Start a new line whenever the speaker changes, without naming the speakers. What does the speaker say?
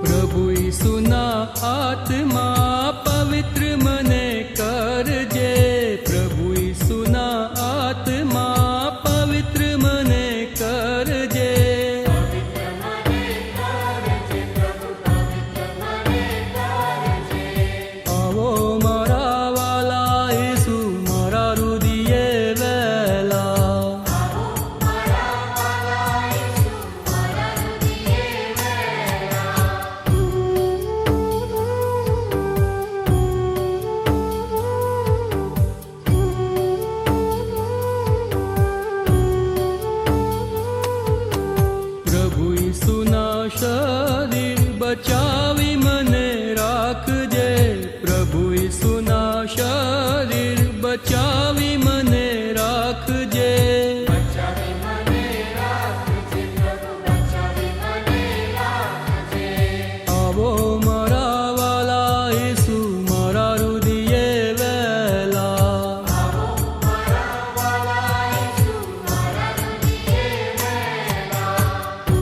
પ્રભુ ઈસુના આત્મા પવિત્ર મને કરજે, પ્રભુ ઈસુના આત્મા પવિત્ર મને કરજે. આવો મારા વાલા ઈસુ મારા હૃદયે વહેલા, પ્રભુ ઈસુના શરીર બચા